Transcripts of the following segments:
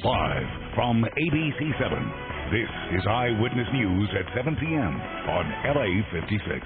Live from ABC7, this is Eyewitness News at 7 p.m. on LA56.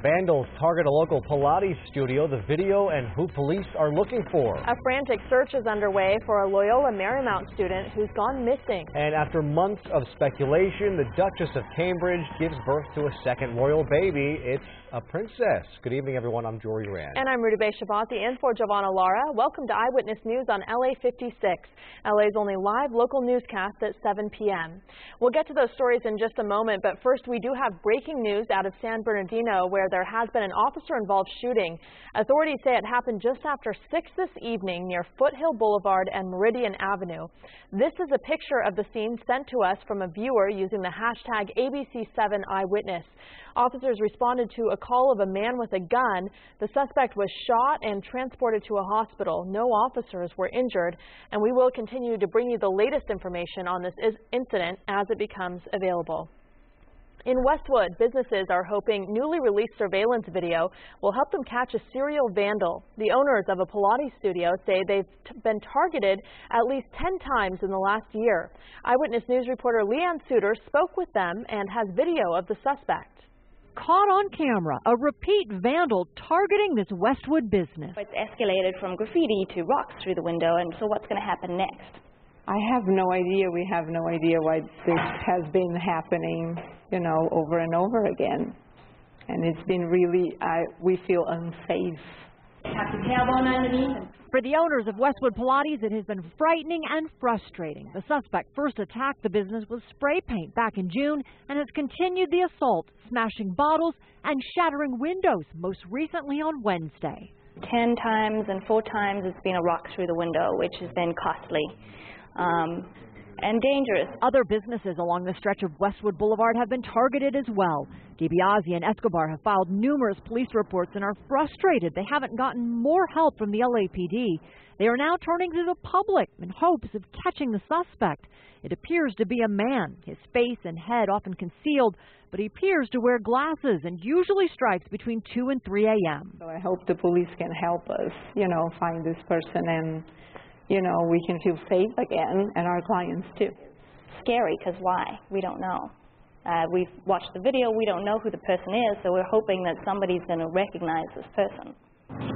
Vandals target a local Pilates studio. The video and who police are looking for. A frantic search is underway for a Loyola Marymount student who's gone missing. And after months of speculation, the Duchess of Cambridge gives birth to a second royal baby. It's a princess. Good evening, everyone. I'm Jory Rand. And I'm Rudabeh Shabati in for Giovanna Lara. Welcome to Eyewitness News on LA56, LA's only live local newscast at 7 p.m. We'll get to those stories in just a moment, but first we do have breaking news out of San Bernardino where there has been an officer-involved shooting. Authorities say it happened just after 6 this evening near Foothill Boulevard and Meridian Avenue. This is a picture of the scene sent to us from a viewer using the hashtag ABC7 Eyewitness. Officers responded to a call of a man with a gun. The suspect was shot and transported to a hospital. No officers were injured, and we will continue to bring you the latest information on this incident as it becomes available. In Westwood, businesses are hoping newly released surveillance video will help them catch a serial vandal. The owners of a Pilates studio say they've been targeted at least 10 times in the last year. Eyewitness News reporter Leanne Suter spoke with them and has video of the suspect. Caught on camera, a repeat vandal targeting this Westwood business. It's escalated from graffiti to rocks through the window, and so what's going to happen next? I have no idea. We have no idea why this has been happening, over and over again. And it's been really, we feel unsafe. Have the tailbone underneath. For the owners of Westwood Pilates, it has been frightening and frustrating. The suspect first attacked the business with spray paint back in June and has continued the assault, smashing bottles and shattering windows, most recently on Wednesday. 10 times and 4 times it's been a rock through the window, which has been costly. And dangerous. Other businesses along the stretch of Westwood Boulevard have been targeted as well. DiBiase and Escobar have filed numerous police reports and are frustrated they haven't gotten more help from the LAPD. They are now turning to the public in hopes of catching the suspect. It appears to be a man, his face and head often concealed, but he appears to wear glasses and usually strikes between 2 and 3 a.m. So I hope the police can help us, find this person and we can feel safe again, and our clients too. Scary, because why? We don't know. We've watched the video, we don't know who the person is, so we're hoping that somebody's going to recognize this person.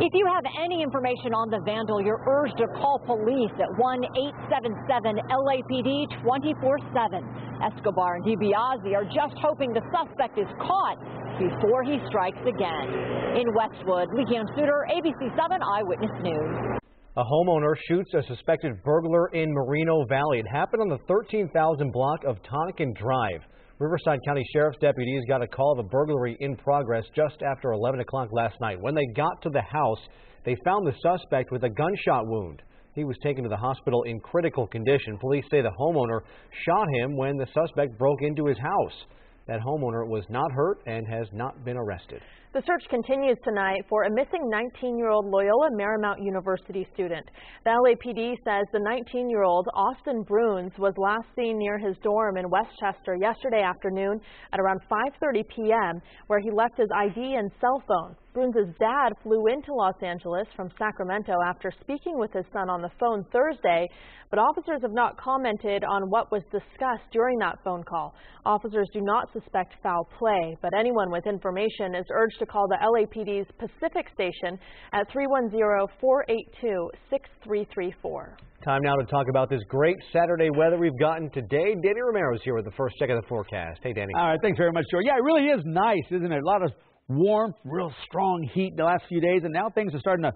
If you have any information on the vandal, you're urged to call police at 1-877-LAPD 24/7. Escobar and DiBiase are just hoping the suspect is caught before he strikes again. In Westwood, Leanne Suter, ABC7 Eyewitness News. A homeowner shoots a suspected burglar in Moreno Valley. It happened on the 13,000 block of Tonkin Drive. Riverside County Sheriff's deputies got a call of a burglary in progress just after 11 o'clock last night. When they got to the house, they found the suspect with a gunshot wound. He was taken to the hospital in critical condition. Police say the homeowner shot him when the suspect broke into his house. That homeowner was not hurt and has not been arrested. The search continues tonight for a missing 19-year-old Loyola Marymount University student. The LAPD says the 19-year-old Austin Bruns was last seen near his dorm in Westchester yesterday afternoon at around 5:30 p.m., where he left his ID and cell phone. Bruns' dad flew into Los Angeles from Sacramento after speaking with his son on the phone Thursday, but officers have not commented on what was discussed during that phone call. Officers do not suspect foul play, but anyone with information is urged to call the LAPD's Pacific Station at 310-482-6334. Time now to talk about this great Saturday weather we've gotten today. Danny Romero's here with the first check of the forecast. Hey, Danny. All right, thanks very much, Joe. Yeah, it really is nice, isn't it? A lot of warmth, real strong heat the last few days, and now things are starting to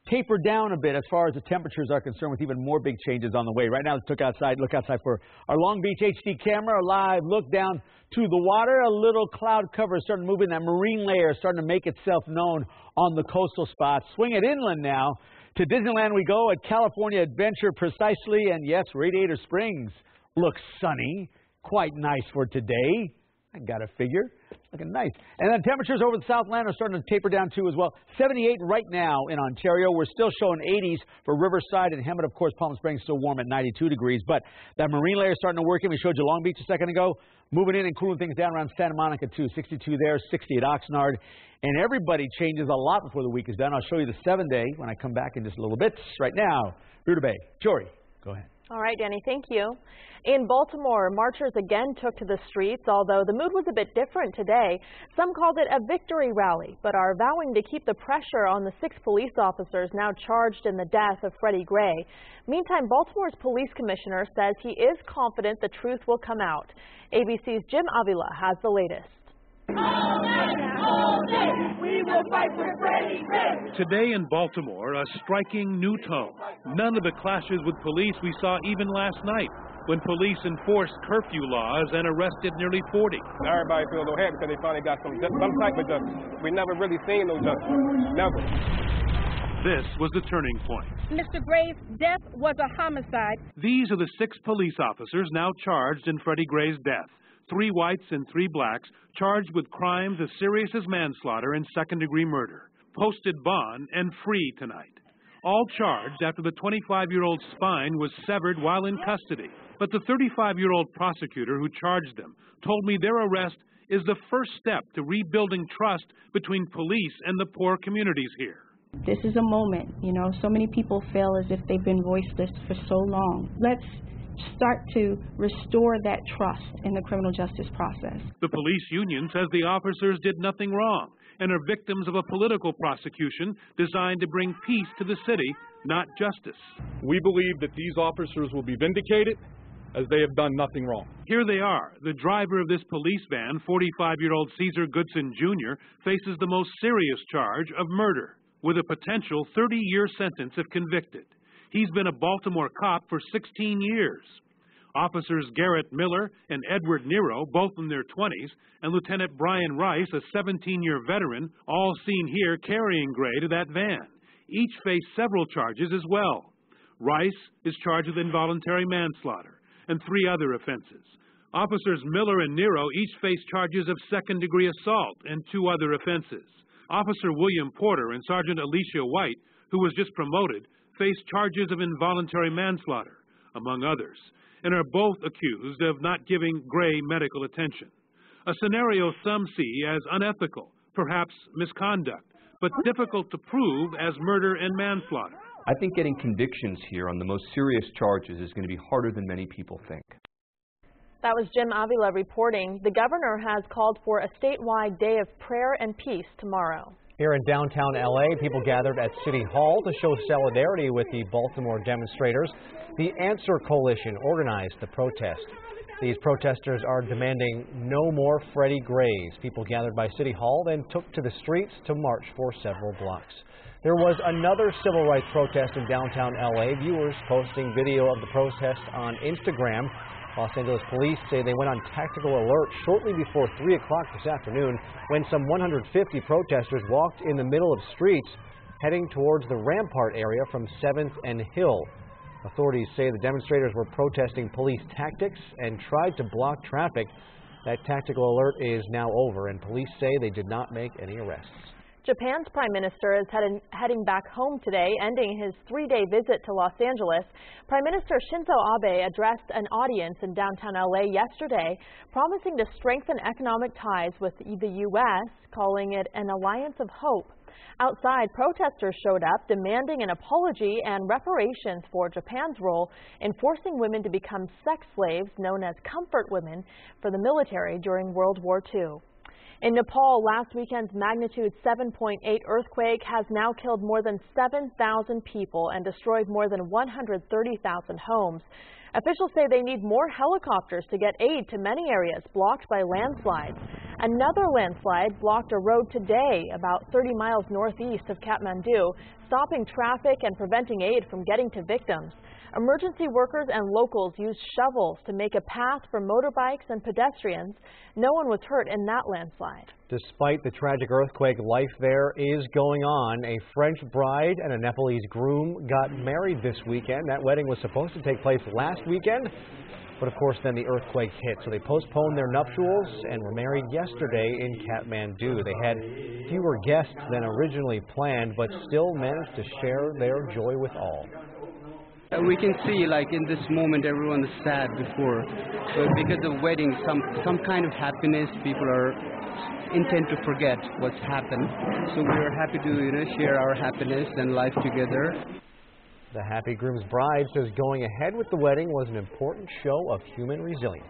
taper down a bit as far as the temperatures are concerned, with even more big changes on the way. Right now, let's look outside for our Long Beach HD camera, a live look down to the water. A little cloud cover is starting to move in. That marine layer is starting to make itself known on the coastal spots. Swing it inland now. To Disneyland we go at California Adventure precisely, and yes, Radiator Springs looks sunny. Quite nice for today. I got to figure. Looking nice. And then temperatures over the Southland are starting to taper down too as well. 78 right now in Ontario. We're still showing 80s for Riverside and Hemet. Of course, Palm Springs still warm at 92 degrees. But that marine layer is starting to work in. We showed you Long Beach a second ago. Moving in and cooling things down around Santa Monica too. 62 there, 60 at Oxnard. And everybody changes a lot before the week is done. I'll show you the 7-day when I come back in just a little bit. Right now, Rudabeh, Jory, go ahead. All right, Danny, thank you. In Baltimore, marchers again took to the streets, although the mood was a bit different today. Some called it a victory rally, but are vowing to keep the pressure on the 6 police officers now charged in the death of Freddie Gray. Meantime, Baltimore's police commissioner says he is confident the truth will come out. ABC's Jim Avila has the latest. All day, we will fight for Freddie Gray. Today in Baltimore, a striking new tone. None of the clashes with police we saw even last night, when police enforced curfew laws and arrested nearly 40. Everybody feels a little happy because they finally got some type of justice. We never really seen no justice. Never. This was the turning point. Mr. Gray's death was a homicide. These are the 6 police officers now charged in Freddie Gray's death. 3 whites and 3 blacks charged with crimes as serious as manslaughter and second-degree murder. Posted bond and free tonight. All charged after the 25-year-old's spine was severed while in custody. But the 35-year-old prosecutor who charged them told me their arrest is the first step to rebuilding trust between police and the poor communities here. This is a moment, so many people feel as if they've been voiceless for so long. Let's start to restore that trust in the criminal justice process. The police union says the officers did nothing wrong and are victims of a political prosecution designed to bring peace to the city, not justice. We believe that these officers will be vindicated as they have done nothing wrong. Here they are. The driver of this police van, 45-year-old Caesar Goodson Jr., faces the most serious charge of murder, with a potential 30-year sentence if convicted. He's been a Baltimore cop for 16 years. Officers Garrett Miller and Edward Nero, both in their 20s, and Lieutenant Brian Rice, a 17-year veteran, all seen here carrying Gray to that van. Each face several charges as well. Rice is charged with involuntary manslaughter and 3 other offenses. Officers Miller and Nero each face charges of second-degree assault and 2 other offenses. Officer William Porter and Sergeant Alicia White, who was just promoted, face charges of involuntary manslaughter, among others, and are both accused of not giving Gray medical attention. A scenario some see as unethical, perhaps misconduct, but difficult to prove as murder and manslaughter. I think getting convictions here on the most serious charges is going to be harder than many people think. That was Jim Avila reporting. The governor has called for a statewide day of prayer and peace tomorrow. Here in downtown LA, people gathered at City Hall to show solidarity with the Baltimore demonstrators. The Answer Coalition organized the protest. These protesters are demanding no more Freddie Grays. People gathered by City Hall then took to the streets to march for several blocks. There was another civil rights protest in downtown LA. Viewers posting video of the protest on Instagram. Los Angeles police say they went on tactical alert shortly before 3 o'clock this afternoon when some 150 protesters walked in the middle of streets heading towards the Rampart area from 7th and Hill. Authorities say the demonstrators were protesting police tactics and tried to block traffic. That tactical alert is now over, and police say they did not make any arrests. Japan's prime minister is heading back home today, ending his 3-day visit to Los Angeles. Prime Minister Shinzo Abe addressed an audience in downtown LA yesterday, promising to strengthen economic ties with the U.S., calling it an alliance of hope. Outside, protesters showed up demanding an apology and reparations for Japan's role in forcing women to become sex slaves known as comfort women for the military during World War II. In Nepal, last weekend's magnitude 7.8 earthquake has now killed more than 7,000 people and destroyed more than 130,000 homes. Officials say they need more helicopters to get aid to many areas blocked by landslides. Another landslide blocked a road today about 30 miles northeast of Kathmandu, stopping traffic and preventing aid from getting to victims. Emergency workers and locals used shovels to make a path for motorbikes and pedestrians. No one was hurt in that landslide. Despite the tragic earthquake, life there is going on. A French bride and a Nepalese groom got married this weekend. That wedding was supposed to take place last weekend, but of course then the earthquake hit, so they postponed their nuptials and were married yesterday in Kathmandu. They had fewer guests than originally planned, but still managed to share their joy with all. We can see, like in this moment, everyone is sad before, but because of wedding, some kind of happiness. People are intent to forget what's happened, so we are happy to share our happiness and life together. The happy groom's bride says going ahead with the wedding was an important show of human resilience.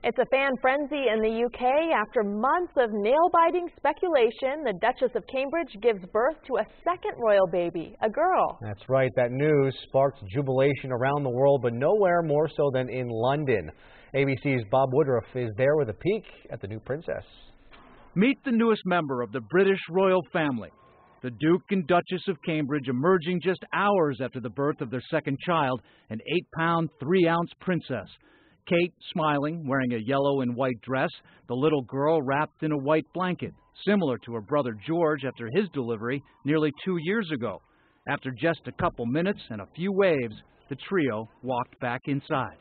It's a fan frenzy in the UK. After months of nail-biting speculation, the Duchess of Cambridge gives birth to a second royal baby, a girl. That's right. That news sparked jubilation around the world, but nowhere more so than in London. ABC's Bob Woodruff is there with a peek at the new princess. Meet the newest member of the British royal family. The Duke and Duchess of Cambridge emerging just hours after the birth of their second child, an 8-pound, 3-ounce princess. Kate smiling, wearing a yellow and white dress, the little girl wrapped in a white blanket, similar to her brother George after his delivery nearly 2 years ago. After just a couple minutes and a few waves, the trio walked back inside.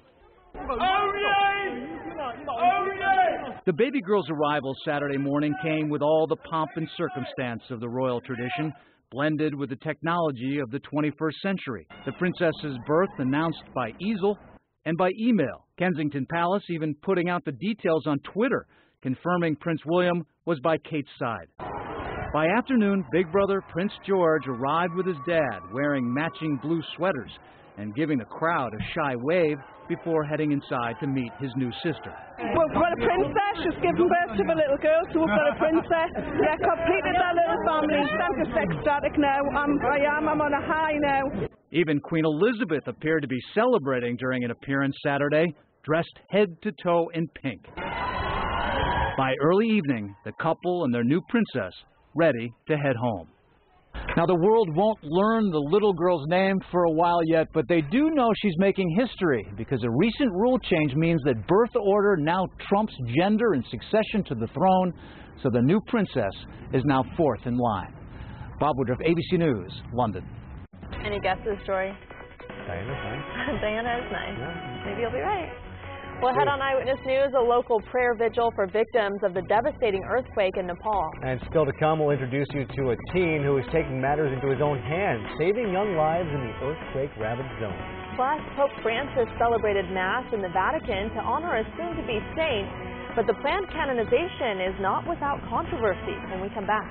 The baby girl's arrival Saturday morning came with all the pomp and circumstance of the royal tradition, blended with the technology of the 21st century. The princess's birth announced by easel and by email. Kensington Palace even putting out the details on Twitter, confirming Prince William was by Kate's side. By afternoon, big brother Prince George arrived with his dad, wearing matching blue sweaters and giving the crowd a shy wave before heading inside to meet his new sister. Well, we've got a princess. She's given birth to a little girl, so we've got a princess. Yeah, completed that little family. Centre ecstatic now. I'm on a high now. Even Queen Elizabeth appeared to be celebrating during an appearance Saturday, dressed head to toe in pink. By early evening, the couple and their new princess ready to head home. Now, the world won't learn the little girl's name for a while yet, but they do know she's making history because a recent rule change means that birth order now trumps gender and succession to the throne, so the new princess is now fourth in line. Bob Woodruff, ABC News, London. Any guesses, Jory? Diana's nice. Diana is nice. Yeah. Maybe you'll be right. Well, ahead on Eyewitness News, a local prayer vigil for victims of the devastating earthquake in Nepal. And still to come, we'll introduce you to a teen who is taking matters into his own hands, saving young lives in the earthquake-ravaged zone. Plus, Pope Francis celebrated Mass in the Vatican to honor a soon-to-be saint, but the planned canonization is not without controversy when we come back.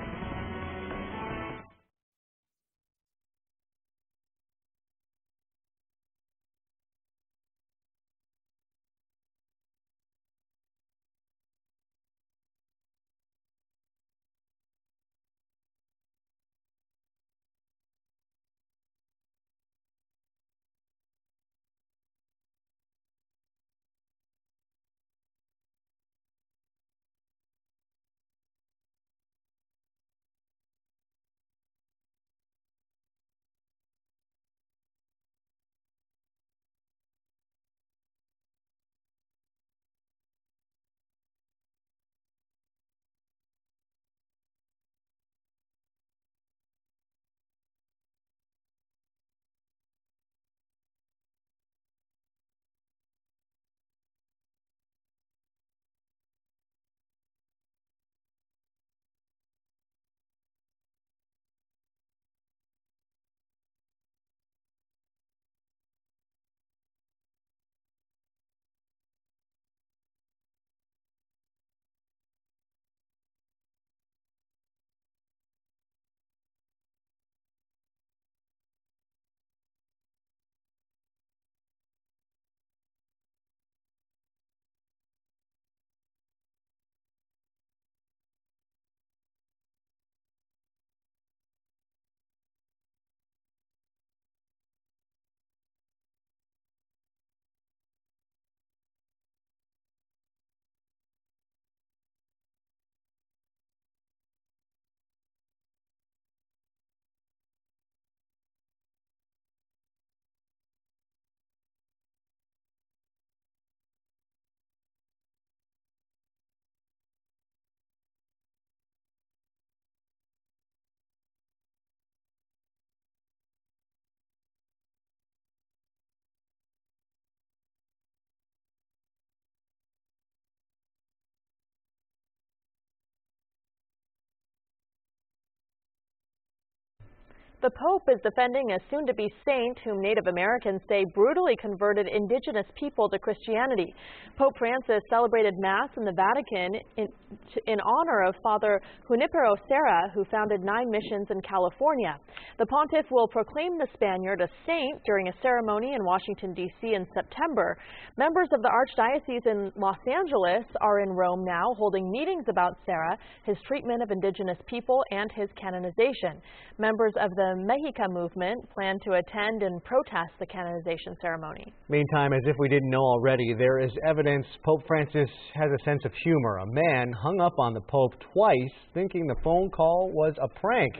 The Pope is defending a soon-to-be saint whom Native Americans say brutally converted indigenous people to Christianity. Pope Francis celebrated Mass in the Vatican in honor of Father Junipero Serra, who founded 9 missions in California. The pontiff will proclaim the Spaniard a saint during a ceremony in Washington, D.C. in September. Members of the Archdiocese in Los Angeles are in Rome now, holding meetings about Serra, his treatment of indigenous people, and his canonization. Members of the Mexica movement plan to attend and protest the canonization ceremony. Meantime, as if we didn't know already, there is evidence Pope Francis has a sense of humor. A man hung up on the Pope twice, thinking the phone call was a prank.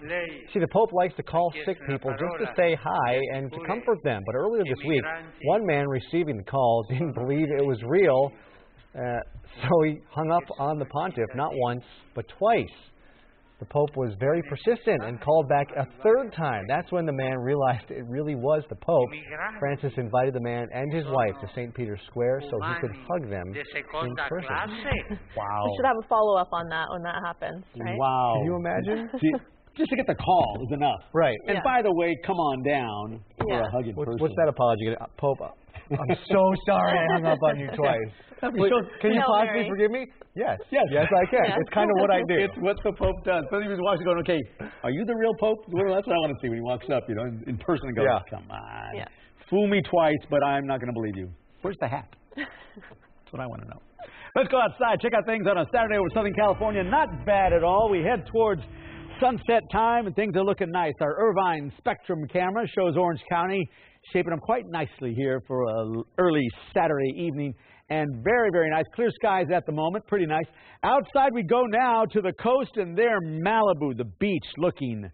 See, the Pope likes to call sick people just to say hi and to comfort them. But earlier this week, one man receiving the call didn't believe it was real, so he hung up on the pontiff not once, but twice. The Pope was very persistent and called back a third time. That's when the man realized it really was the Pope. Francis invited the man and his wife to St. Peter's Square so he could hug them in person. Wow. We should have a follow-up on that when that happens, right? Wow. Can you imagine? Just to get the call is enough. Right. And by the way, come on down for a hug in person. What's that apology? Pope, I'm so sorry I hung up on you twice. Can you possibly forgive me? Yes. Yes, I can. Yeah. It's kind of what I do. It's what the Pope does. Somebody was watching going, okay, are you the real Pope? Well, that's what I want to see when he walks up, in person and goes, come on. Yeah. Fool me twice, but I'm not going to believe you. Where's the hat? That's what I want to know. Let's go outside, check out things on a Saturday over Southern California. Not bad at all. We head towards sunset time and things are looking nice. Our Irvine Spectrum camera shows Orange County shaping up quite nicely here for an early Saturday evening. And very, very nice. Clear skies at the moment. Pretty nice. Outside we go now to the coast, and there Malibu, the beach, looking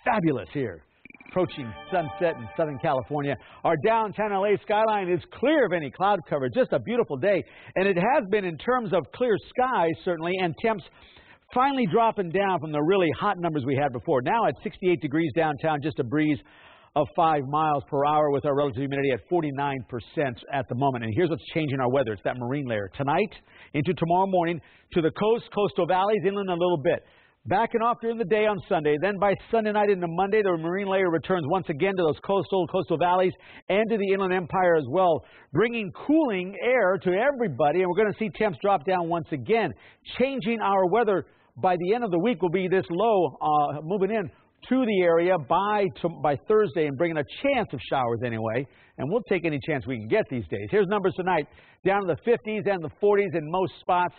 fabulous here. Approaching sunset in Southern California. Our downtown LA skyline is clear of any cloud cover. Just a beautiful day. And it has been in terms of clear skies, certainly, and temps finally dropping down from the really hot numbers we had before. Now at 68 degrees downtown, just a breeze of 5 miles per hour with our relative humidity at 49% at the moment. And here's what's changing our weather. It's that marine layer. Tonight into tomorrow morning to the coast, coastal valleys, inland a little bit. Backing off during the day on Sunday. Then by Sunday night into Monday, the marine layer returns once again to those coastal valleys and to the Inland Empire as well, bringing cooling air to everybody. And we're going to see temps drop down once again. Changing our weather by the end of the week will be this low moving in to the area by Thursday and bringing a chance of showers anyway. And we'll take any chance we can get these days. Here's numbers tonight. Down to the 50s and the 40s in most spots.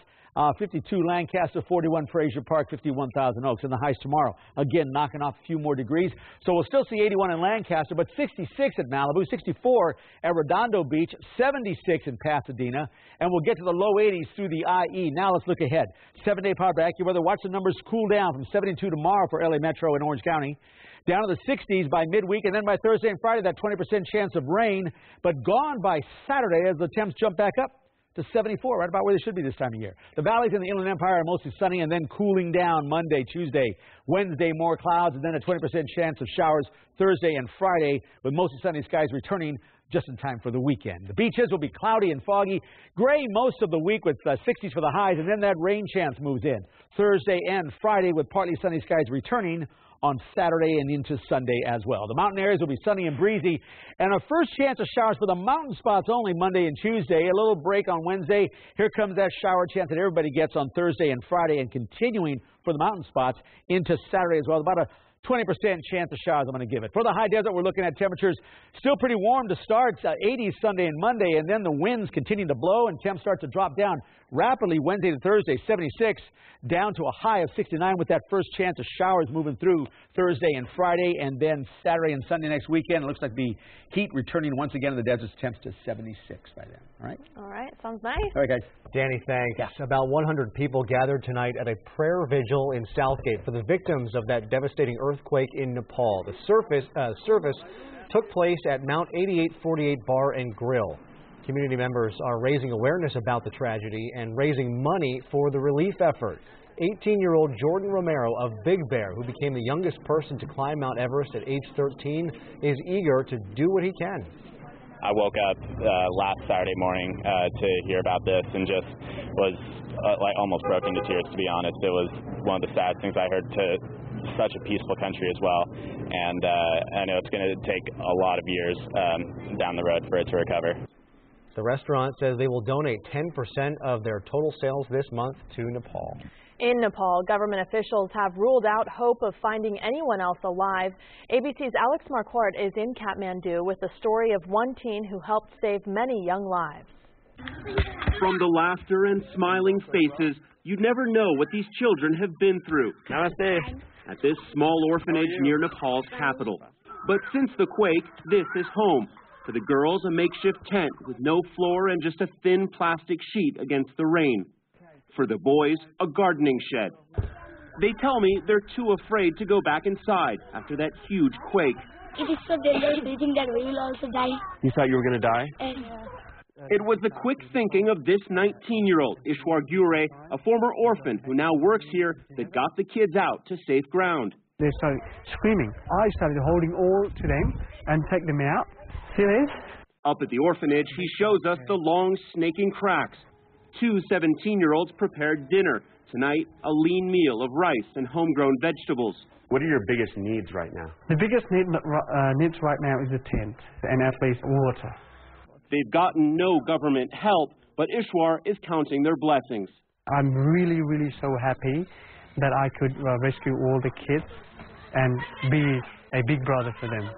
52 Lancaster, 41 Frazier Park, 51 Thousand Oaks. And the highs tomorrow, again, knocking off a few more degrees. So we'll still see 81 in Lancaster, but 66 at Malibu, 64 at Redondo Beach, 76 in Pasadena. And we'll get to the low 80s through the IE. Now let's look ahead. 7-day power back. AccuWeather, watch the numbers cool down from 72 tomorrow for LA Metro and Orange County. Down to the 60s by midweek, and then by Thursday and Friday, that 20% chance of rain. But gone by Saturday as the temps jump back up to 74, right about where they should be this time of year. The valleys in the Inland Empire are mostly sunny and then cooling down Monday, Tuesday, Wednesday, more clouds, and then a 20% chance of showers Thursday and Friday, with mostly sunny skies returning just in time for the weekend. The beaches will be cloudy and foggy, gray most of the week with 60s for the highs, and then that rain chance moves in Thursday and Friday with partly sunny skies returning on Saturday and into Sunday as well. The mountain areas will be sunny and breezy, and a first chance of showers for the mountain spots only Monday and Tuesday. A little break on Wednesday. Here comes that shower chance that everybody gets on Thursday and Friday, and continuing for the mountain spots into Saturday as well. About a 20% chance of showers I'm going to give it. For the high desert, we're looking at temperatures still pretty warm to start. 80s Sunday and Monday, and then the winds continue to blow and temps start to drop down rapidly Wednesday to Thursday. 76 down to a high of 69 with that first chance of showers moving through Thursday and Friday, and then Saturday and Sunday next weekend. It looks like the heat returning once again to the deserts, temps to 76 by then. All right? All right. Sounds nice. All right, guys. Danny, thanks. Yeah. About 100 people gathered tonight at a prayer vigil in Southgate for the victims of that devastating earthquake in Nepal. The service took place at Mount 8848 Bar and Grill. Community members are raising awareness about the tragedy and raising money for the relief effort. 18-year-old Jordan Romero of Big Bear, who became the youngest person to climb Mount Everest at age 13, is eager to do what he can. I woke up last Saturday morning to hear about this and just was like almost broke into tears, to be honest. It was one of the sad things I heard to such a peaceful country as well, and I know it's going to take a lot of years down the road for it to recover. The restaurant says they will donate 10% of their total sales this month to Nepal. In Nepal, government officials have ruled out hope of finding anyone else alive. ABC's Alex Marquardt is in Kathmandu with the story of one teen who helped save many young lives. From the laughter and smiling faces, you'd never know what these children have been through. Namaste. At this small orphanage near Nepal's capital. But since the quake, this is home. For the girls, a makeshift tent with no floor and just a thin plastic sheet against the rain. For the boys, a gardening shed. They tell me they're too afraid to go back inside after that huge quake. It is so dangerous. We think that we will also die. You thought you were going to die? It was the quick thinking of this 19-year-old, Ishwar Gure, a former orphan who now works here, that got the kids out to safe ground. They started screaming. I started holding all to them and take them out. Serious? Up at the orphanage, he shows us the long, snaking cracks. Two 17-year-olds prepared dinner. Tonight, a lean meal of rice and homegrown vegetables. What are your biggest needs right now? The biggest needs right now is a tent and at least water. They've gotten no government help, but Ishwar is counting their blessings. I'm really, really so happy that I could rescue all the kids and be a big brother for them.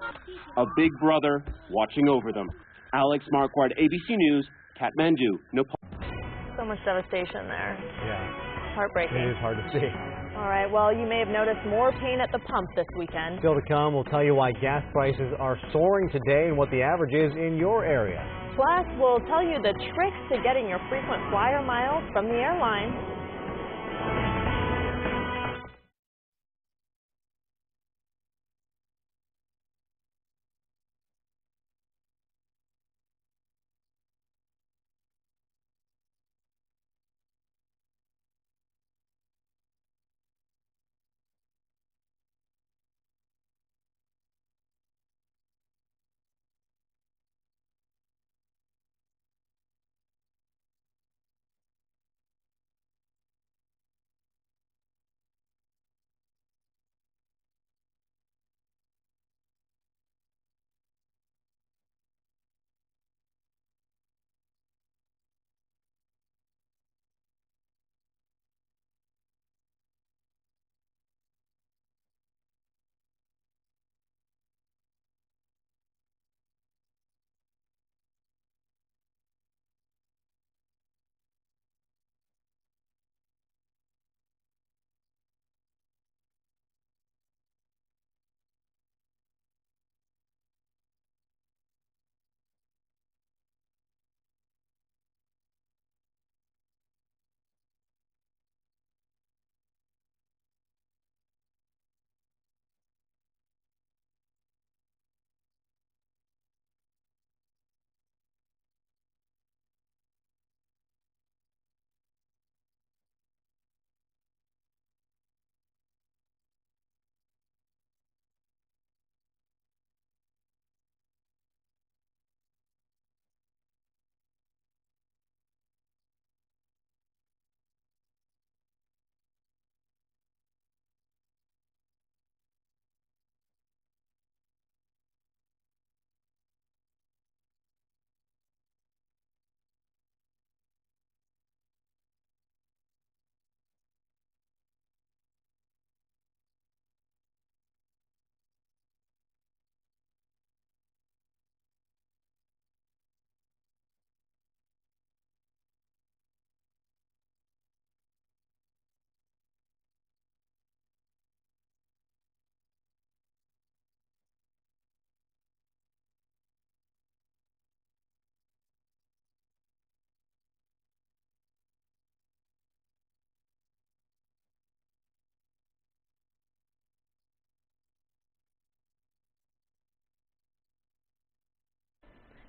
A big brother watching over them. Alex Marquardt, ABC News, Kathmandu, Nepal. So much devastation there. Yeah. Heartbreaking. It is hard to see. All right, well, you may have noticed more pain at the pump this weekend. Still to come, we'll tell you why gas prices are soaring today and what the average is in your area. Plus, we'll tell you the tricks to getting your frequent flyer miles from the airline.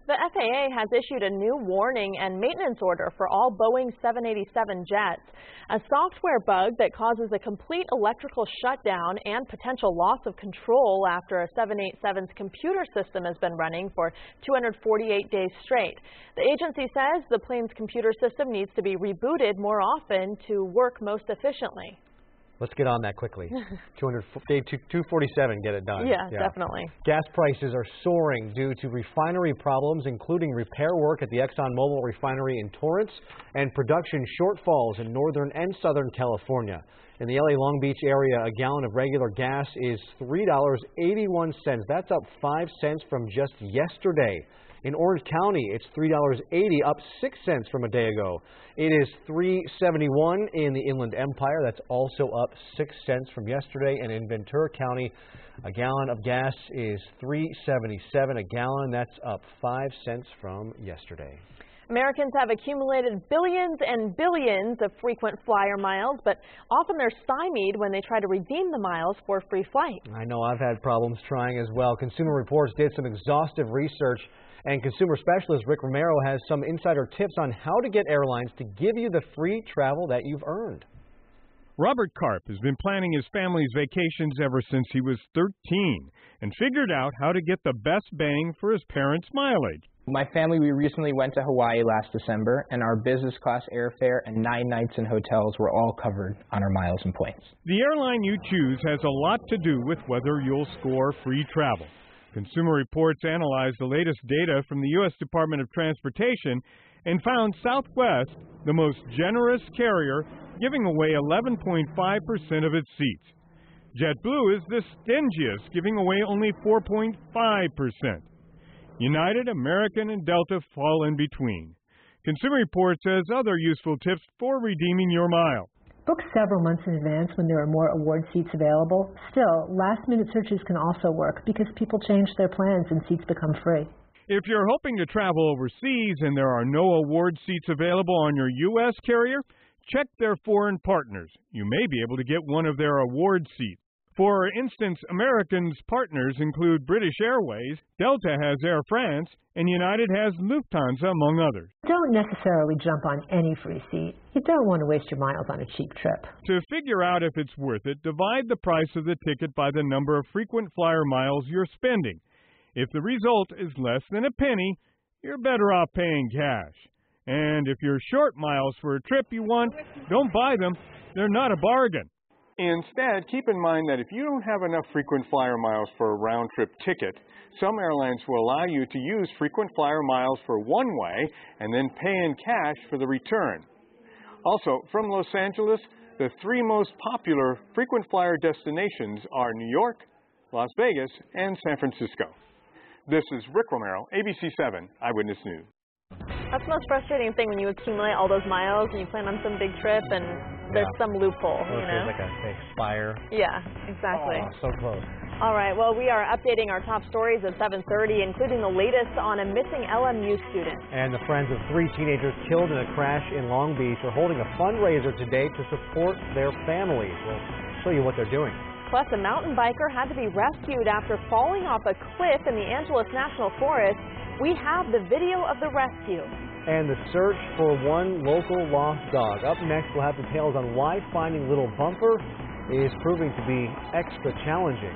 The FAA has issued a new warning and maintenance order for all Boeing 787 jets. A software bug that causes a complete electrical shutdown and potential loss of control after a 787's computer system has been running for 248 days straight. The agency says the plane's computer system needs to be rebooted more often to work most efficiently. Let's get on that quickly. 247, get it done. Yeah, definitely. Gas prices are soaring due to refinery problems, including repair work at the ExxonMobil refinery in Torrance and production shortfalls in northern and southern California. In the LA Long Beach area, a gallon of regular gas is $3.81. That's up 5 cents from just yesterday. In Orange County, it's $3.80, up 6 cents from a day ago. It is $3.71 in the Inland Empire. That's also up 6 cents from yesterday. And in Ventura County, a gallon of gas is $3.77 a gallon. That's up 5 cents from yesterday. Americans have accumulated billions and billions of frequent flyer miles, but often they're stymied when they try to redeem the miles for a free flight. I know, I've had problems trying as well. Consumer Reports did some exhaustive research, and consumer specialist Rick Romero has some insider tips on how to get airlines to give you the free travel that you've earned. Robert Karp has been planning his family's vacations ever since he was 13 and figured out how to get the best bang for his parents' mileage. My family, we recently went to Hawaii last December, and our business class airfare and 9 nights in hotels were all covered on our miles and points. The airline you choose has a lot to do with whether you'll score free travel. Consumer Reports analyzed the latest data from the U.S. Department of Transportation and found Southwest the most generous carrier, giving away 11.5% of its seats. JetBlue is the stingiest, giving away only 4.5%. United, American, and Delta fall in between. Consumer Reports has other useful tips for redeeming your mile. Book several months in advance when there are more award seats available. Still, last-minute searches can also work because people change their plans and seats become free. If you're hoping to travel overseas and there are no award seats available on your U.S. carrier, check their foreign partners. You may be able to get one of their award seats. For instance, American's partners include British Airways, Delta has Air France, and United has Lufthansa, among others. Don't necessarily jump on any free seat. You don't want to waste your miles on a cheap trip. To figure out if it's worth it, divide the price of the ticket by the number of frequent flyer miles you're spending. If the result is less than a penny, you're better off paying cash. And if you're short miles for a trip you want, don't buy them. They're not a bargain. Instead, keep in mind that if you don't have enough frequent flyer miles for a round-trip ticket, some airlines will allow you to use frequent flyer miles for one way and then pay in cash for the return. Also, from Los Angeles, the 3 most popular frequent flyer destinations are New York, Las Vegas, and San Francisco. This is Rick Romero, ABC7 Eyewitness News. That's the most frustrating thing when you accumulate all those miles and you plan on some big trip and there's some loophole, you know? Like they expire. Yeah, exactly. Oh, so close. All right, well, we are updating our top stories at 7:30, including the latest on a missing LMU student. And the friends of 3 teenagers killed in a crash in Long Beach are holding a fundraiser today to support their families. We'll show you what they're doing. Plus, a mountain biker had to be rescued after falling off a cliff in the Angeles National Forest. We have the video of the rescue. And the search for one local lost dog. Up next, we'll have details on why finding Little Bumper is proving to be extra challenging.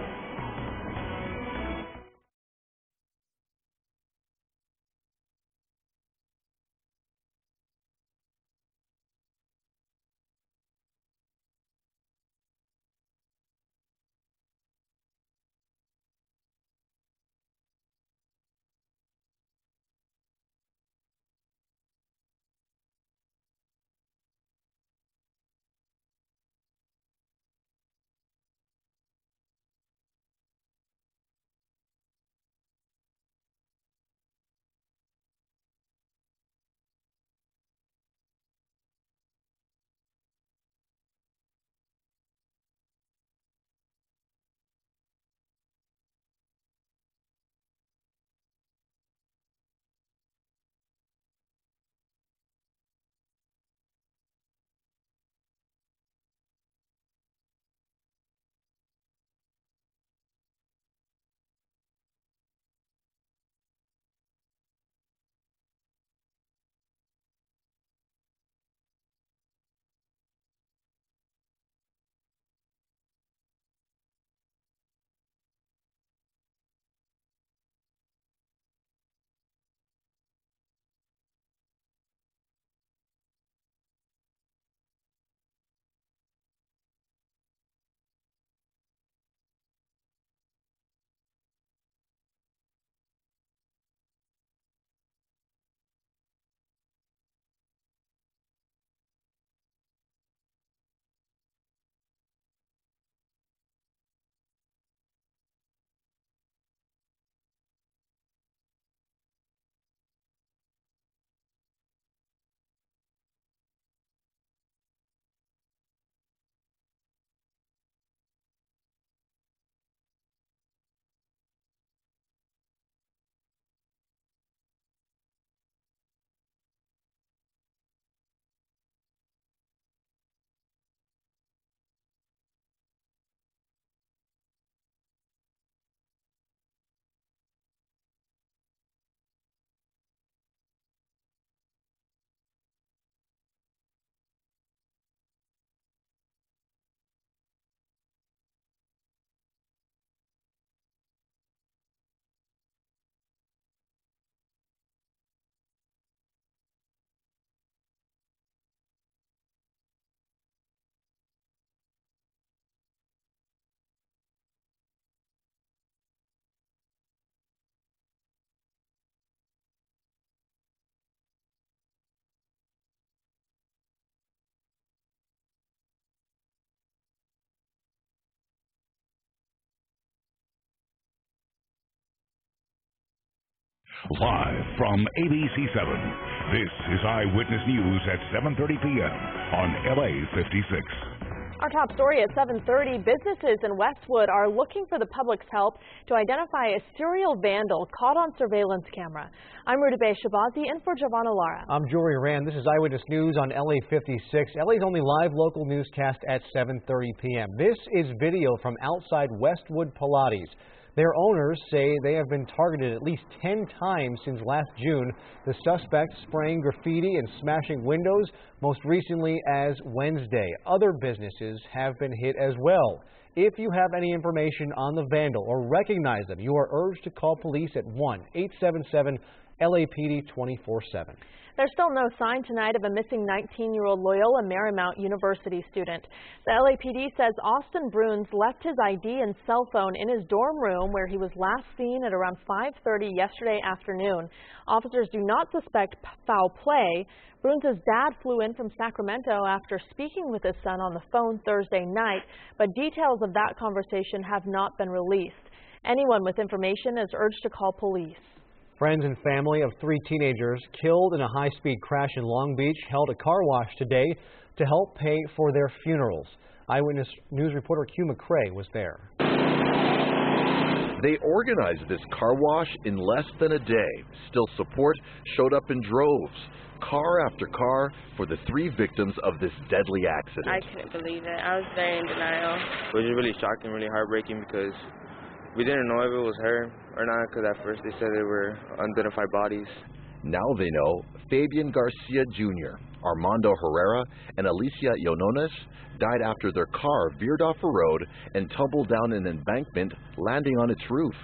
live from ABC7. This is Eyewitness News at 7:30 p.m. on LA56. Our top story at 7:30, businesses in Westwood are looking for the public's help to identify a serial vandal caught on surveillance camera. I'm Rudabeh Shabazi in for Giovanna Lara. I'm Jory Rand. This is Eyewitness News on LA56, LA's only live local newscast at 7:30 p.m. This is video from outside Westwood Pilates. Their owners say they have been targeted at least 10 times since last June. The suspects spraying graffiti and smashing windows, most recently as Wednesday. Other businesses have been hit as well. If you have any information on the vandal or recognize them, you are urged to call police at 1-877-LAPD 24/7. There's still no sign tonight of a missing 19-year-old Loyola Marymount University student. The LAPD says Austin Bruns left his ID and cell phone in his dorm room where he was last seen at around 5:30 yesterday afternoon. Officers do not suspect foul play. Bruns' dad flew in from Sacramento after speaking with his son on the phone Thursday night, but details of that conversation have not been released. Anyone with information is urged to call police. Friends and family of 3 teenagers killed in a high-speed crash in Long Beach held a car wash today to help pay for their funerals. Eyewitness News reporter Hugh McCrae was there. They organized this car wash in less than a day. Still, support showed up in droves, car after car, for the 3 victims of this deadly accident. I couldn't believe it. I was very in denial. It was really shocking, really heartbreaking because we didn't know if it was her or not, because at first they said they were unidentified bodies. Now they know Fabian Garcia Jr., Armando Herrera, and Alicia Yonones died after their car veered off a road and tumbled down an embankment, landing on its roof.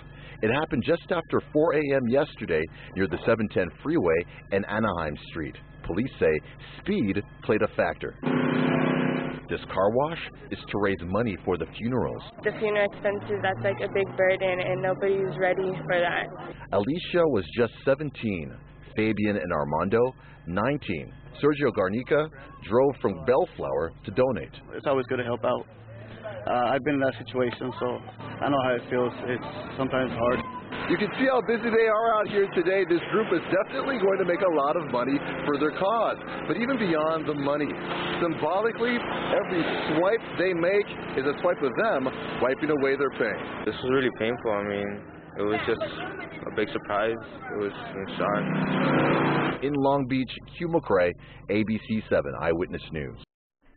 It happened just after 4 a.m. yesterday near the 710 freeway and Anaheim Street. Police say speed played a factor. This car wash is to raise money for the funerals. The funeral expenses, that's like a big burden, and nobody's ready for that. Alicia was just 17. Fabian and Armando, 19. Sergio Garnica drove from Bellflower to donate. It's always good to help out. I've been in that situation, so I know how it feels. It's sometimes hard. You can see how busy they are out here today. This group is definitely going to make a lot of money for their cause. But even beyond the money, symbolically, every swipe they make is a swipe of them wiping away their pain. This was really painful. I mean, it was just a big surprise. It was a shock. In Long Beach, Hugh McCrae, ABC7 Eyewitness News.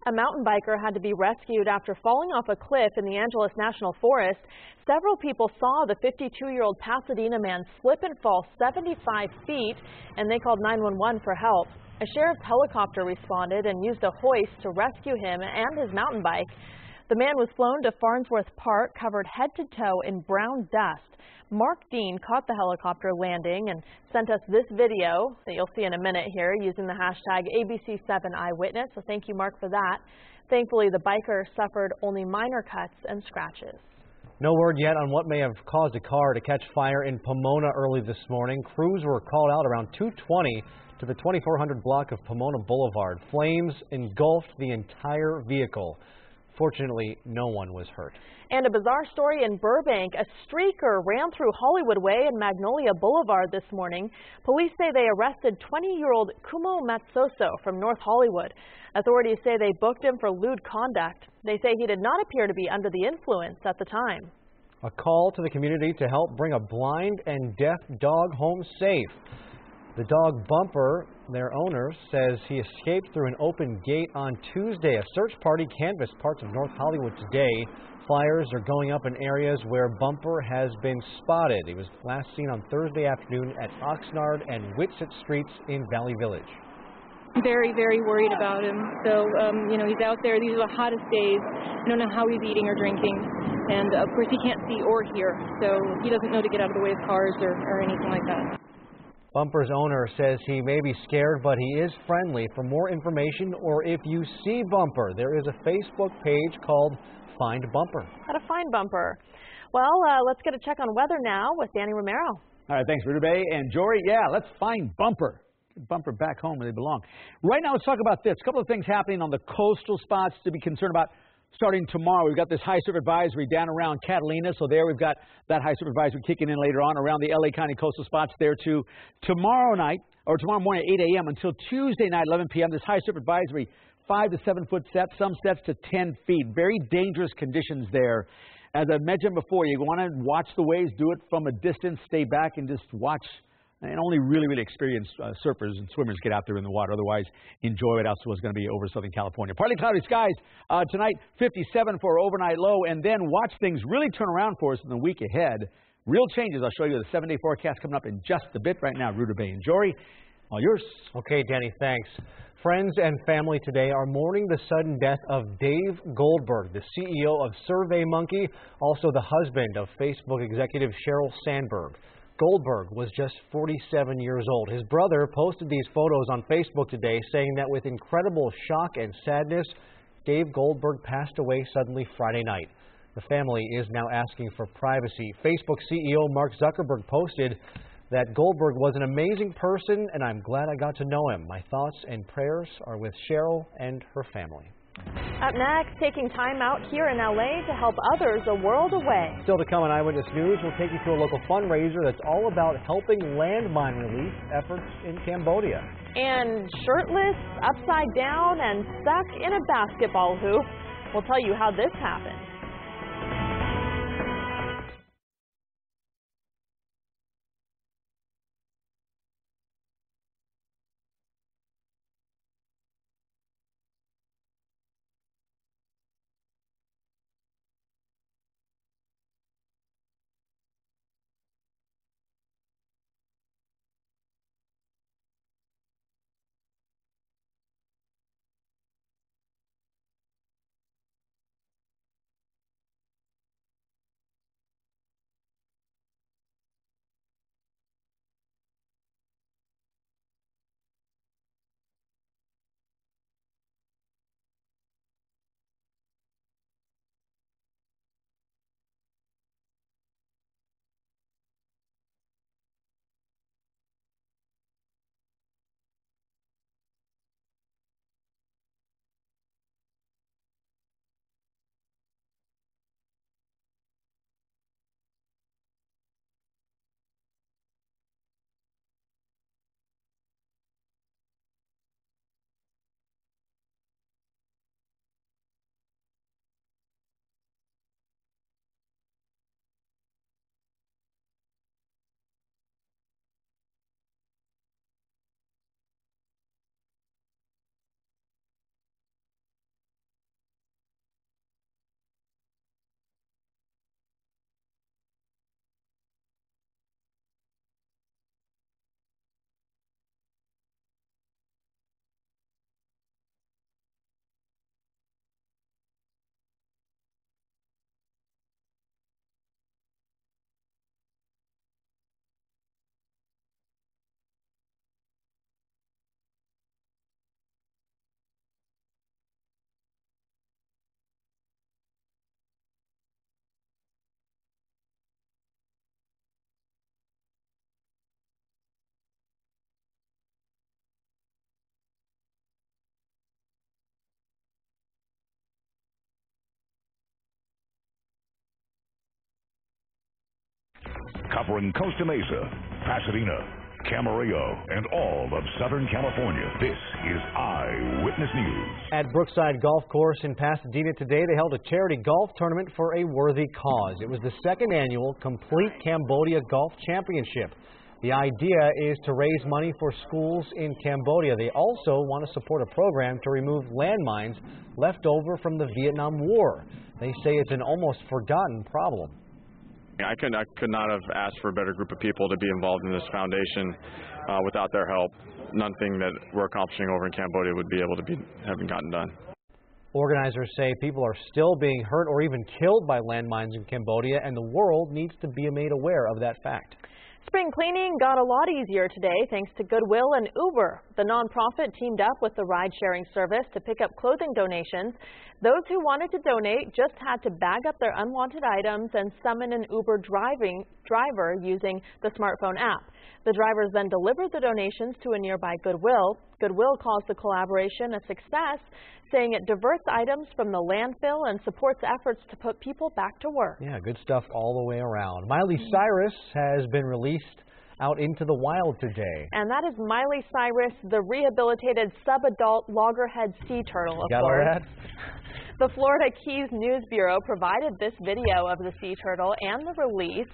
A mountain biker had to be rescued after falling off a cliff in the Angeles National Forest. Several people saw the 52-year-old Pasadena man slip and fall 75 feet, and they called 911 for help. A sheriff's helicopter responded and used a hoist to rescue him and his mountain bike. The man was flown to Farnsworth Park, covered head to toe in brown dust. Mark Dean caught the helicopter landing and sent us this video that you'll see in a minute here using the hashtag ABC7 Eyewitness. So thank you, Mark, for that. Thankfully, the biker suffered only minor cuts and scratches. No word yet on what may have caused a car to catch fire in Pomona early this morning. Crews were called out around 2:20 to the 2400 block of Pomona Boulevard. Flames engulfed the entire vehicle. Fortunately, no one was hurt. And a bizarre story in Burbank. A streaker ran through Hollywood Way and Magnolia Boulevard this morning. Police say they arrested 20-year-old Kumo Matsoso from North Hollywood. Authorities say they booked him for lewd conduct. They say he did not appear to be under the influence at the time. A call to the community to help bring a blind and deaf dog home safe. The dog Bumper, their owner, says he escaped through an open gate on Tuesday. A search party canvassed parts of North Hollywood today. Flyers are going up in areas where Bumper has been spotted. He was last seen on Thursday afternoon at Oxnard and Whitsett Streets in Valley Village. Very, very worried about him. So, he's out there. These are the hottest days. I don't know how he's eating or drinking. And, of course, he can't see or hear. So he doesn't know to get out of the way of cars or anything like that. Bumper's owner says he may be scared, but he is friendly. For more information, or if you see Bumper, there is a Facebook page called Find Bumper. How to find Bumper. Well, let's get a check on weather now with Danny Romero. All right, thanks, Rudabeh and Jory. Yeah, let's find Bumper. Get Bumper back home where they belong. Right now, let's talk about this. A couple of things happening on the coastal spots to be concerned about. starting tomorrow. We've got this high surf advisory down around Catalina. So there we've got that high surf advisory kicking in later on around the LA County coastal spots there too. Tomorrow night, or tomorrow morning at 8 a.m. until Tuesday night, 11 p.m., this high surf advisory, 5 to 7 foot sets, some sets to 10 feet. Very dangerous conditions there. As I mentioned before, you want to watch the waves, do it from a distance, stay back and just watch. And only really, really experienced surfers and swimmers get out there in the water. Otherwise, enjoy it. That's what's going to be over Southern California. Partly cloudy skies tonight, 57 for our overnight low. And then watch things really turn around for us in the week ahead. Real changes. I'll show you the 7-day forecast coming up in just a bit. Right now, Ruder Bay and Jory, all yours. Okay, Danny, thanks. Friends and family today are mourning the sudden death of Dave Goldberg, the CEO of SurveyMonkey, also the husband of Facebook executive Sheryl Sandberg. Goldberg was just 47 years old. His brother posted these photos on Facebook today saying that with incredible shock and sadness, Dave Goldberg passed away suddenly Friday night. The family is now asking for privacy. Facebook CEO Mark Zuckerberg posted that Goldberg was an amazing person and I'm glad I got to know him. My thoughts and prayers are with Sheryl and her family. Up next, taking time out here in LA to help others a world away. Still to come on Eyewitness News, we'll take you to a local fundraiser that's all about helping landmine relief efforts in Cambodia. And shirtless, upside down, and stuck in a basketball hoop. We'll tell you how this happened. Covering Costa Mesa, Pasadena, Camarillo, and all of Southern California, this is Eyewitness News. At Brookside Golf Course in Pasadena today, they held a charity golf tournament for a worthy cause. It was the second annual Complete Cambodia Golf Championship. The idea is to raise money for schools in Cambodia. They also want to support a program to remove landmines left over from the Vietnam War. They say it's an almost forgotten problem. I could not have asked for a better group of people to be involved in this foundation. Without their help, nothing that we're accomplishing over in Cambodia would be able to having gotten done. Organizers say people are still being hurt or even killed by landmines in Cambodia, and the world needs to be made aware of that fact. Spring cleaning got a lot easier today thanks to Goodwill and Uber. The nonprofit teamed up with the ride-sharing service to pick up clothing donations. Those who wanted to donate just had to bag up their unwanted items and summon an Uber driver using the smartphone app. The drivers then delivered the donations to a nearby Goodwill. Goodwill calls the collaboration a success, saying it diverts items from the landfill and supports efforts to put people back to work. Yeah, good stuff all the way around. Miley Cyrus has been released out into the wild today. And that is Miley Cyrus, the rehabilitated sub-adult loggerhead sea turtle, of Got all course. that? The Florida Keys News Bureau provided this video of the sea turtle and the release.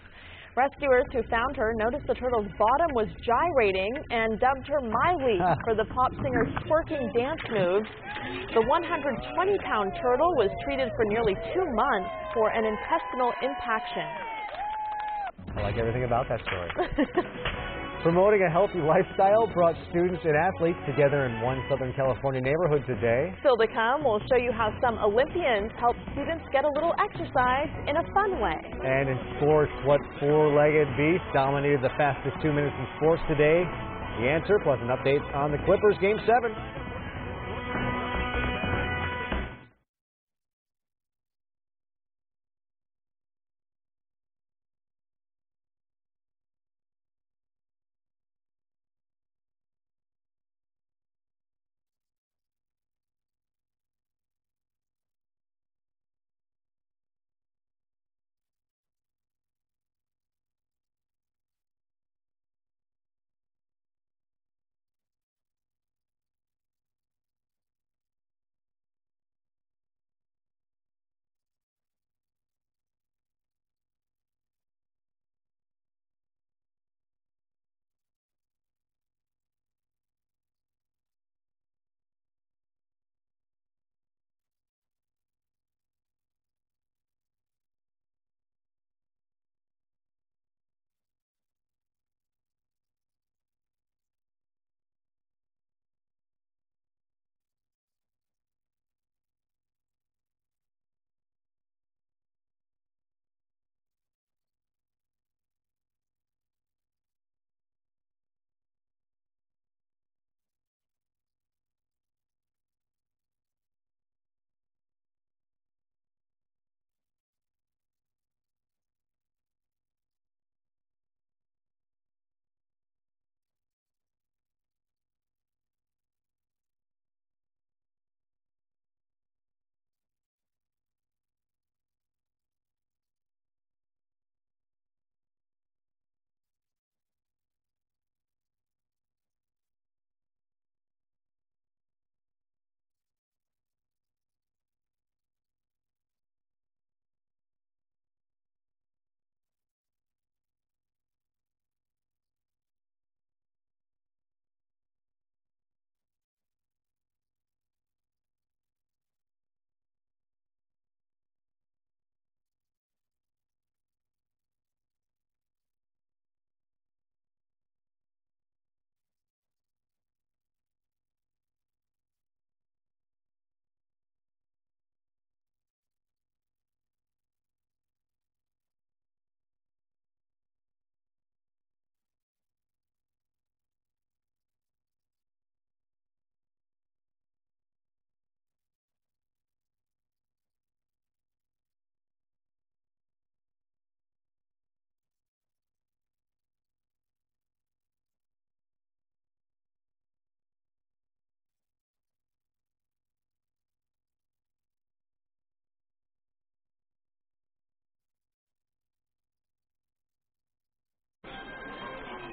Rescuers who found her noticed the turtle's bottom was gyrating and dubbed her Miley for the pop singer's twerking dance moves. The 120-pound turtle was treated for nearly 2 months for an intestinal impaction. I like everything about that story. Promoting a healthy lifestyle brought students and athletes together in one Southern California neighborhood today. Still to come, we'll show you how some Olympians help students get a little exercise in a fun way. And in sports, what four-legged beast dominated the fastest 2 minutes in sports today? The answer, plus an update on the Clippers Game 7.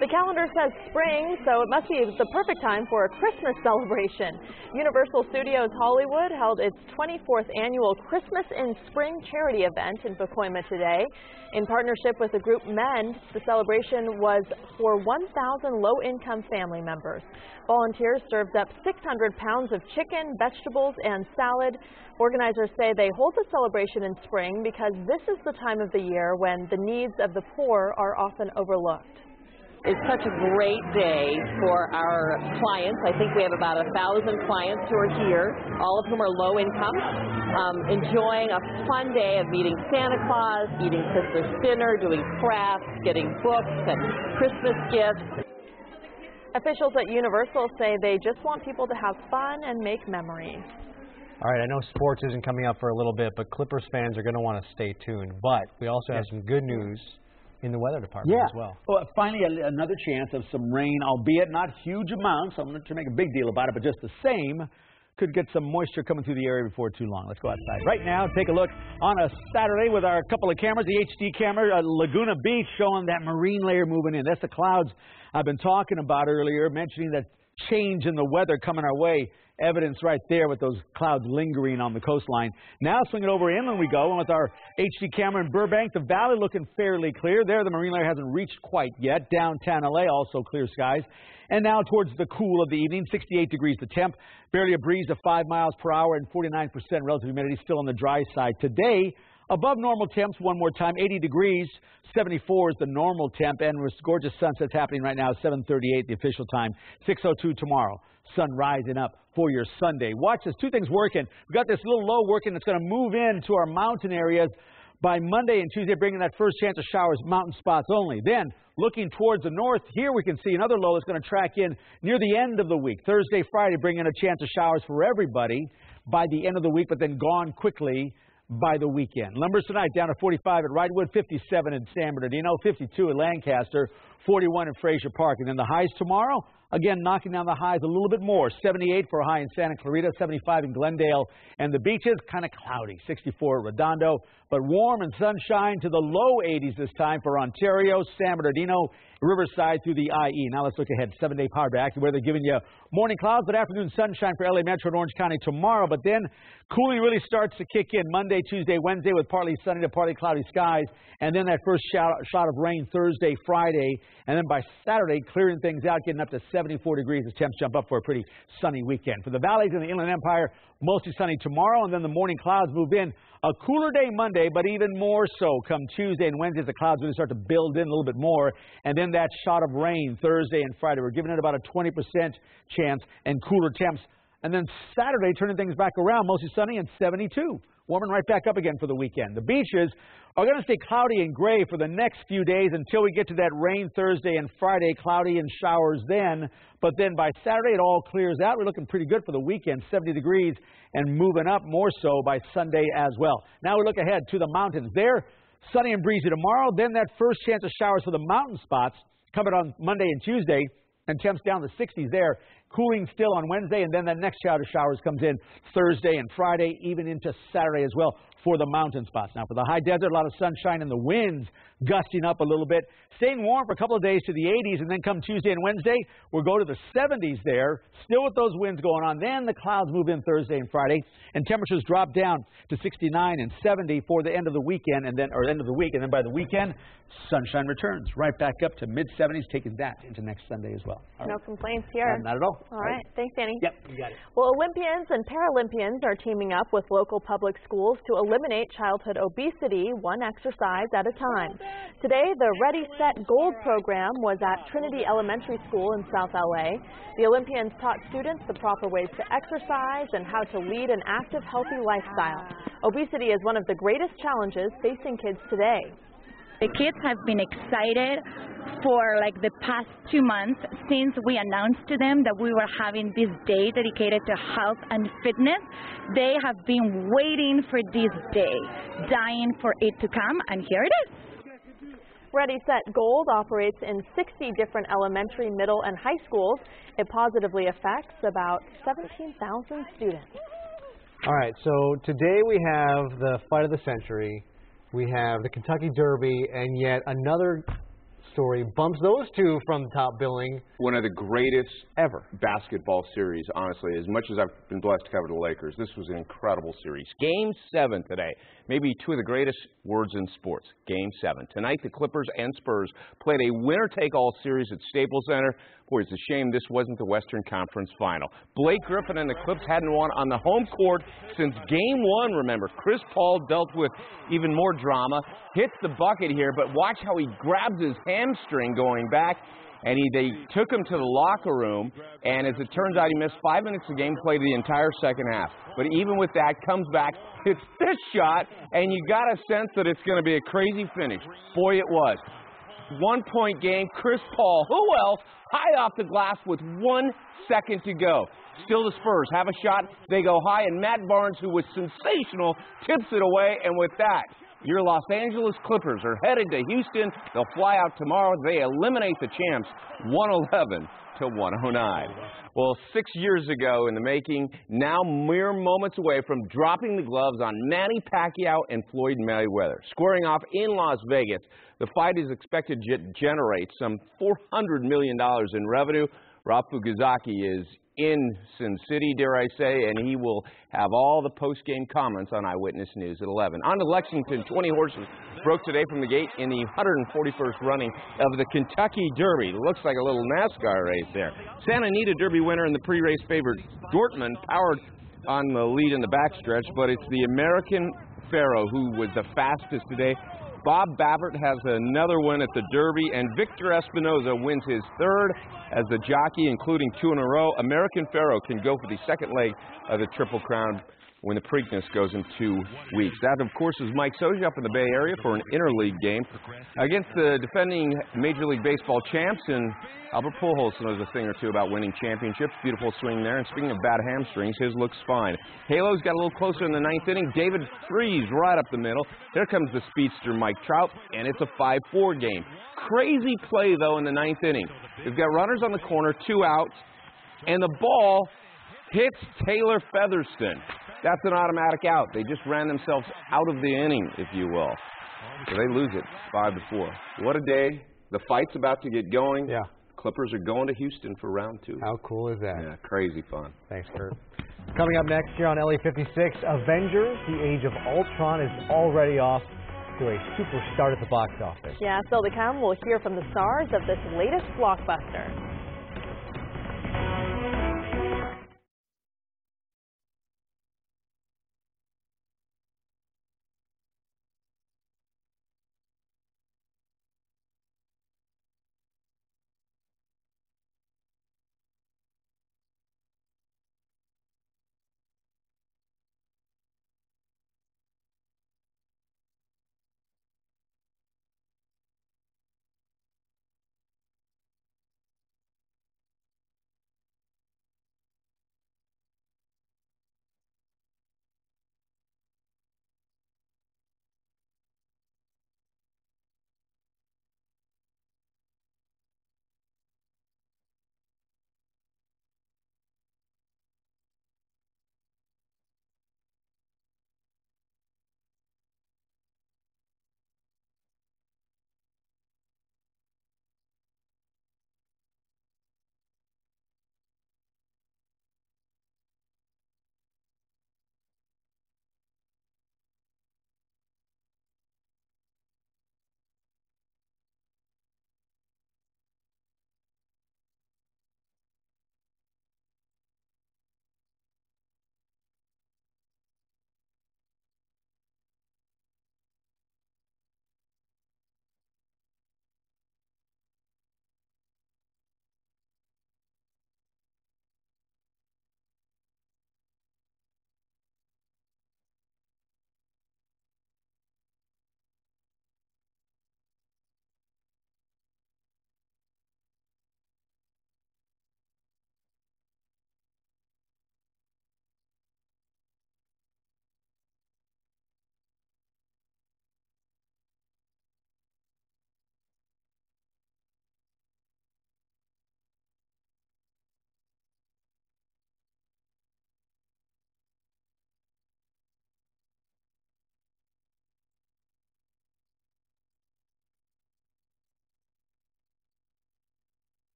The calendar says spring, so it must be the perfect time for a Christmas celebration. Universal Studios Hollywood held its 24th annual Christmas in Spring charity event in Pacoima today. In partnership with the group MEND, the celebration was for 1,000 low-income family members. Volunteers served up 600 pounds of chicken, vegetables, and salad. Organizers say they hold the celebration in spring because this is the time of the year when the needs of the poor are often overlooked. It's such a great day for our clients. I think we have about 1,000 clients who are here, all of whom are low income, enjoying a fun day of meeting Santa Claus, eating Christmas dinner, doing crafts, getting books and Christmas gifts. Officials at Universal say they just want people to have fun and make memories. All right, I know sports isn't coming up for a little bit, but Clippers fans are going to want to stay tuned. But we also have some good news. in the weather department as well. Well, finally, another chance of some rain, albeit not huge amounts. I'm not trying to make a big deal about it, but just the same. Could get some moisture coming through the area before too long. Let's go outside right now. Take a look on a Saturday with our couple of cameras. The HD camera, Laguna Beach, showing that marine layer moving in. That's the clouds I've been talking about earlier, mentioning that change in the weather coming our way. Evidence right there with those clouds lingering on the coastline. Now swinging over inland we go, and with our HD camera in Burbank, the valley looking fairly clear. There, the marine layer hasn't reached quite yet. Downtown LA, also clear skies. And now towards the cool of the evening, 68 degrees the temp. Barely a breeze to 5 miles per hour and 49% relative humidity, still on the dry side. Today, above normal temps one more time, 80 degrees, 74 is the normal temp, and with gorgeous sunsets happening right now, 7:38 the official time, 6:02 tomorrow. Sun rising up for your Sunday. Watch this, two things working. We've got this little low working that's going to move into our mountain areas by Monday and Tuesday, bringing that first chance of showers, mountain spots only. Then, looking towards the north, here we can see another low that's going to track in near the end of the week. Thursday, Friday, bringing a chance of showers for everybody by the end of the week, but then gone quickly by the weekend. Numbers tonight down to 45 at Wrightwood, 57 in San Bernardino, 52 in Lancaster, 41 in Frazier Park. And then the highs tomorrow, again, knocking down the highs a little bit more. 78 for a high in Santa Clarita, 75 in Glendale. And the beaches, kind of cloudy, 64 at Redondo. But warm and sunshine to the low 80s this time for Ontario, San Bernardino, Riverside through the IE. Now let's look ahead. 7-day power back where they're giving you morning clouds, but afternoon sunshine for LA Metro and Orange County tomorrow. But then cooling really starts to kick in Monday, Tuesday, Wednesday with partly sunny to partly cloudy skies. And then that first shot of rain Thursday, Friday. And then by Saturday, clearing things out, getting up to 74 degrees as temps jump up for a pretty sunny weekend. For the valleys in the Inland Empire, mostly sunny tomorrow, and then the morning clouds move in. A cooler day Monday, but even more so come Tuesday and Wednesday. The clouds really start to build in a little bit more. And then that shot of rain Thursday and Friday. We're giving it about a 20% chance and cooler temps. And then Saturday, turning things back around, mostly sunny and 72. Warming right back up again for the weekend. The beaches are going to stay cloudy and gray for the next few days until we get to that rain Thursday and Friday, cloudy and showers then. But then by Saturday, it all clears out. We're looking pretty good for the weekend, 70 degrees and moving up more so by Sunday as well. Now we look ahead to the mountains. There, sunny and breezy tomorrow. Then that first chance of showers for the mountain spots coming on Monday and Tuesday, and temps down to 60s there. Cooling still on Wednesday, and then that next shower of showers comes in Thursday and Friday, even into Saturday as well for the mountain spots. Now for the high desert, a lot of sunshine and the winds gusting up a little bit. Staying warm for a couple of days to the 80s, and then come Tuesday and Wednesday, we'll go to the 70s there, still with those winds going on. Then the clouds move in Thursday and Friday, and temperatures drop down to 69 and 70 for the end of the weekend, and then end of the week, and then by the weekend, sunshine returns right back up to mid-70s, taking that into next Sunday as well. No complaints here. Not at all. All right. Thanks, Danny. Yep, you got it. Well, Olympians and Paralympians are teaming up with local public schools to eliminate childhood obesity one exercise at a time. Today, the Ready, Set, Gold program was at Trinity Elementary School in South LA. The Olympians taught students the proper ways to exercise and how to lead an active, healthy lifestyle. Obesity is one of the greatest challenges facing kids today. The kids have been excited for like the past 2 months since we announced to them that we were having this day dedicated to health and fitness. They have been waiting for this day, dying for it to come, and here it is. Ready, Set, Gold operates in 60 different elementary, middle, and high schools. It positively affects about 17,000 students. All right, so today we have the fight of the century. We have the Kentucky Derby, and yet another story bumps those two from top billing. One of the greatest ever basketball series, honestly. As much as I've been blessed to cover the Lakers, this was an incredible series. Game 7 today. Maybe two of the greatest words in sports. Game 7. Tonight, the Clippers and Spurs played a winner-take-all series at Staples Center. Boy, it's a shame this wasn't the Western Conference Final. Blake Griffin and the Clips hadn't won on the home court since Game 1, remember. Chris Paul dealt with even more drama. Hits the bucket here, but watch how he grabs his hamstring going back. And they took him to the locker room, and as it turns out, he missed 5 minutes of game, played the entire second half. But even with that, comes back, hits this shot, and you got a sense that it's going to be a crazy finish. Boy, it was. 1-point game, Chris Paul, who else, high off the glass with 1 second to go. Still the Spurs have a shot, they go high, and Matt Barnes, who was sensational, tips it away, and with that, Your Los Angeles Clippers are headed to Houston. They'll fly out tomorrow. They eliminate the champs 111 to 109. Well, 6 years ago in the making, now mere moments away from dropping the gloves on Manny Pacquiao and Floyd Mayweather. Squaring off in Las Vegas, the fight is expected to generate some $400 million in revenue. Rob Fukuzaki is in Sin City, dare I say, and he will have all the post-game comments on Eyewitness News at 11. On to Lexington, 20 horses broke today from the gate in the 141st running of the Kentucky Derby. It looks like a little NASCAR race there. Santa Anita Derby winner and the pre-race favorite Dortmund powered on the lead in the backstretch, but it's the American Pharaoh who was the fastest today. Bob Babbert has another win at the Derby, and Victor Espinoza wins his third as the jockey, including 2 in a row. American Pharaoh can go for the second leg of the Triple Crown when the Preakness goes in 2 weeks. That, of course, is Mike Soja up in the Bay Area for an interleague game against the defending Major League Baseball champs, and Albert Pujols knows a thing or two about winning championships. Beautiful swing there, and speaking of bad hamstrings, his looks fine. Halo's got a little closer in the 9th inning. David Freese right up the middle. There comes the speedster Mike Trout, and it's a 5-4 game. Crazy play, though, in the 9th inning. We've got runners on the corner, 2 outs, and the ball hits Taylor Featherston. That's an automatic out. They just ran themselves out of the inning, if you will. So they lose it 5-4. What a day. The fight's about to get going. Yeah. Clippers are going to Houston for round 2. How cool is that? Yeah, crazy fun. Thanks, Kurt. Coming up next here on LA56, Avengers, the Age of Ultron is already off to a super start at the box office. Yeah, still to come, we'll hear from the stars of this latest blockbuster.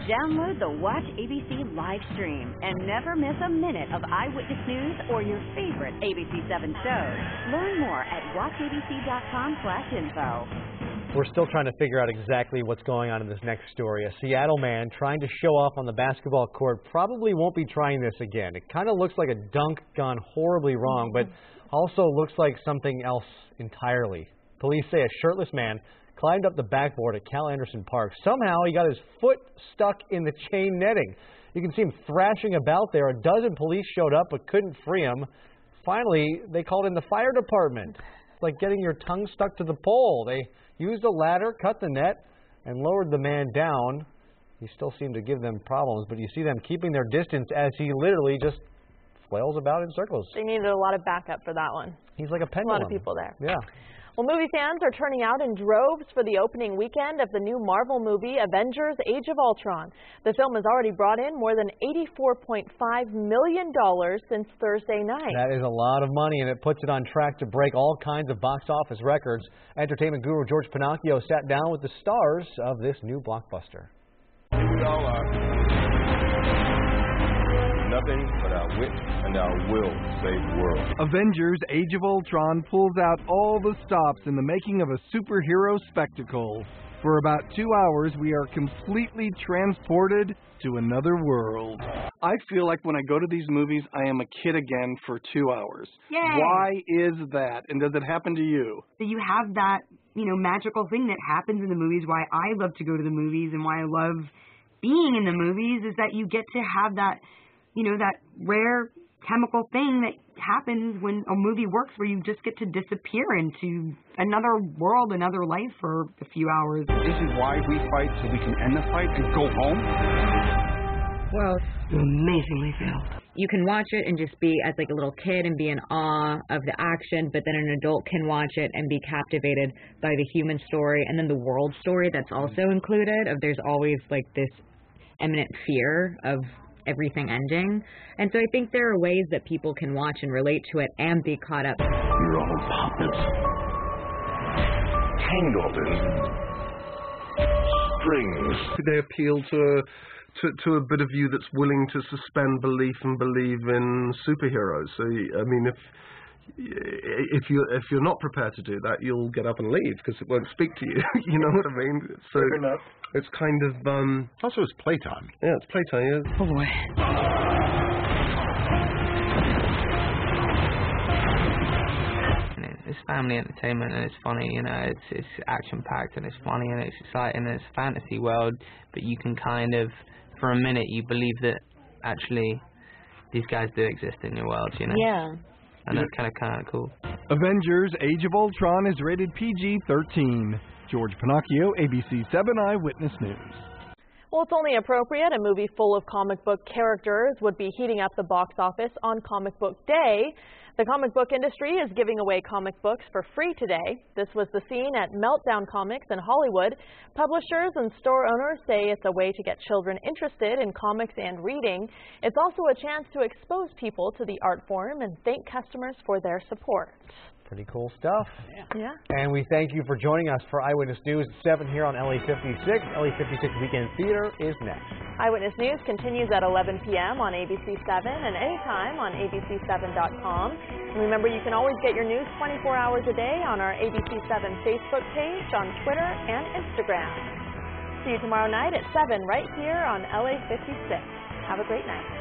Download the Watch ABC live stream and never miss a minute of Eyewitness News or your favorite ABC7 shows. Learn more at watchabc.com/info. We're still trying to figure out exactly what's going on in this next story. A Seattle man trying to show off on the basketball court probably won't be trying this again. It kind of looks like a dunk gone horribly wrong, but also looks like something else entirely. Police say a shirtless man climbed up the backboard at Cal Anderson Park. Somehow he got his foot stuck in the chain netting. You can see him thrashing about there. A dozen police showed up but couldn't free him. Finally, they called in the fire department. It's like getting your tongue stuck to the pole. They used a ladder, cut the net, and lowered the man down. He still seemed to give them problems, but you see them keeping their distance as he literally just flails about in circles. They needed a lot of backup for that one. He's like a pendulum. A lot of people there. Yeah. Well, movie fans are turning out in droves for the opening weekend of the new Marvel movie, Avengers: Age of Ultron. The film has already brought in more than $84.5 million since Thursday night. That is a lot of money, and it puts it on track to break all kinds of box office records. Entertainment guru George Pinocchio sat down with the stars of this new blockbuster. Nothing but our wit and our will save the world. Avengers: Age of Ultron pulls out all the stops in the making of a superhero spectacle. For about 2 hours, we are completely transported to another world. I feel like when I go to these movies, I am a kid again for 2 hours. Yay. Why is that? And does it happen to you? So you have that, magical thing that happens in the movies. Why I love to go to the movies and why I love being in the movies is that you get to have that, that rare chemical thing that happens when a movie works where you just get to disappear into another world, another life for a few hours. This is why we fight, so we can end the fight and go home. Well, amazingly filmed. You can watch it and just be as like a little kid and be in awe of the action, but then an adult can watch it and be captivated by the human story and then the world story that's also included. There's always like this imminent fear of everything ending. And so I think there are ways that people can watch and relate to it and be caught up. You're all puppets, tangled in strings. They appeal to a bit of you that's willing to suspend belief and believe in superheroes. So, I mean, if you're not prepared to do that, you'll get up and leave because it won't speak to you. You know what I mean? So it's kind of also it's playtime. Yeah, it's playtime. Yeah. Oh boy. It's family entertainment and it's funny, it's action packed and it's funny and it's exciting and it's a fantasy world, but you can kind of, for a minute, you believe that actually these guys do exist in your world, Yeah. And that's kind of cool. Avengers: Age of Ultron is rated PG-13. George Pinocchio, ABC7 Eyewitness News. Well, it's only appropriate a movie full of comic book characters would be heating up the box office on Comic Book Day. The comic book industry is giving away comic books for free today. This was the scene at Meltdown Comics in Hollywood. Publishers and store owners say it's a way to get children interested in comics and reading. It's also a chance to expose people to the art form and thank customers for their support. Pretty cool stuff. Yeah. And we thank you for joining us for Eyewitness News at 7 here on LA56. LA56 Weekend Theater is next. Eyewitness News continues at 11 p.m. on ABC7 and anytime on ABC7.com. And remember, you can always get your news 24 hours a day on our ABC7 Facebook page, on Twitter, and Instagram. See you tomorrow night at 7 right here on LA56. Have a great night.